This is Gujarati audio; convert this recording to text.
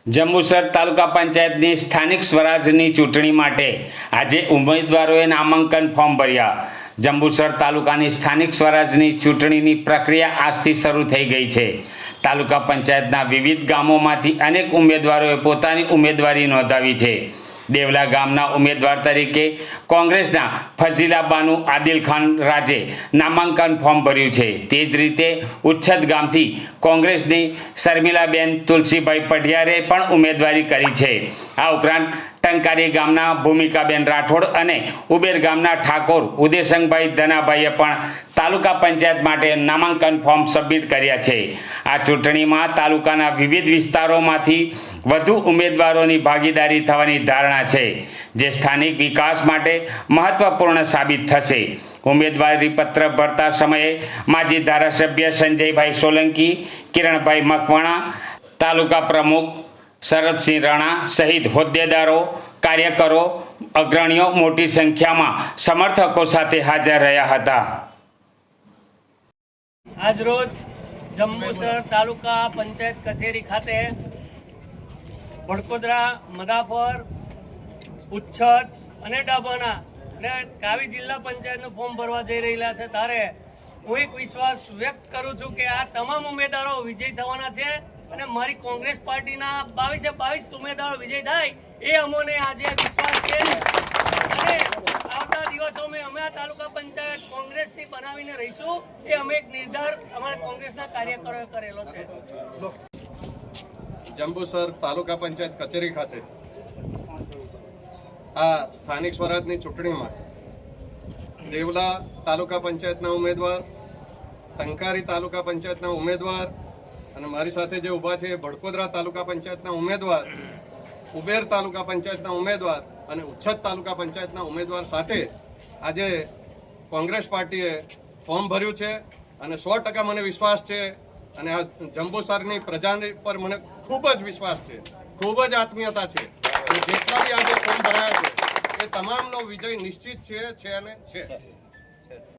જંબુસર તાલુકા પંચાયતની સ્થાનિક સ્વરાજની ચૂંટણી માટે આજે ઉમેદવારોએ નામાંકન ફોર્મ ભર્યા। જંબુસર તાલુકાની સ્થાનિક સ્વરાજની ચૂંટણીની પ્રક્રિયા આજથી શરૂ થઈ ગઈ છે। તાલુકા પંચાયતના વિવિધ ગામોમાંથી અનેક ઉમેદવારોએ પોતાની ઉમેદવારી નોંધાવી છે। દેવલા ગામના ઉમેદવાર તરીકે કોંગ્રેસના ફઝીલાબાનુ આદિલખાન રાજે નામાંકન ફોર્મ ભર્યું છે। તે જ રીતે ઉચ્છદ ગામથી કોંગ્રેસની શર્મિલાબેન તુલસીભાઈ પઢિયારે પણ ઉમેદવારી કરી છે। આ ઉપરાંત ટંકારી ગામના ભૂમિકાબેન રાઠોડ અને ઉબેર ગામના ઠાકોર ઉદયશંકભાઈ ધનાભાઈએ પણ તાલુકા પંચાયત માટે નામાંકન ફોર્મ સબમિટ કર્યા છે। આ ચૂંટણીમાં તાલુકાના વિવિધ વિસ્તારોમાંથી વધુ ઉમેદવારોની ભાગીદારી થવાની ધારણા છે, જે સ્થાનિક વિકાસ માટે મહત્વપૂર્ણ સાબિત થશે। ઉમેદવારી પત્ર ભરતા સમયે માજી ધારાસભ્ય સંજયભાઈ સોલંકી, કિરણભાઈ મકવાણા, તાલુકા પ્રમુખ શરદસિંહ રાણા સહિત હોદ્દેદારો, કાર્યકરો, અગ્રણીઓ મોટી સંખ્યામાં સમર્થકો સાથે હાજર રહ્યા હતા। આજરોજ જંબુસર તાલુકા પંચાયત કચેરી ખાતે વડકોદરા, મદાપર, ઉચ્છદ અને ડાબાના અને કાવી જિલ્લા પંચાયતનું ફોર્મ ભરવા જઈ રહેલા છે। ત્યારે હું એક વિશ્વાસ વ્યક્ત કરું છું કે આ તમામ ઉમેદવારો વિજય થવાના છે અને મારી કોંગ્રેસ પાર્ટીના 22 ઉમેદવારો વિજય થાય એ અમોને આજે વિશ્વાસ છે। અને આવતા દિવસોમાં અમે આ તાલુકા પંચાયત કોંગ્રેસની બનાવીને રહીશું, એ અમે એક નિર્ધાર અમારા કોંગ્રેસના કાર્યકરોએ કરેલો છે। જંબુસર તાલુકા પંચાયત કચેરી ખાતે આ સ્થાનિક સ્વરાજની ચૂંટણીમાં દેવલા તાલુકા પંચાયતના ઉમેદવાર, ટંકારી તાલુકા પંચાયતના ઉમેદવાર અને મારી સાથે જે ઊભા છે વડકોદરા તાલુકા પંચાયતના ઉમેદવાર, ઉબેર તાલુકા પંચાયતના ઉમેદવાર અને ઉચ્છદ તાલુકા પંચાયતના ઉમેદવાર સાથે આજે કોંગ્રેસ પાર્ટીએ ફોર્મ ભર્યું છે। અને 100% મને વિશ્વાસ છે અને આ જંબુસરની પ્રજા પર મને ખૂબ જ વિશ્વાસ છે, ખૂબ જ આત્મીયતા છે। જેટલા બી આજે ફોર્મ ભરાયા છે એ તમામનો વિજય નિશ્ચિત છે અને છે।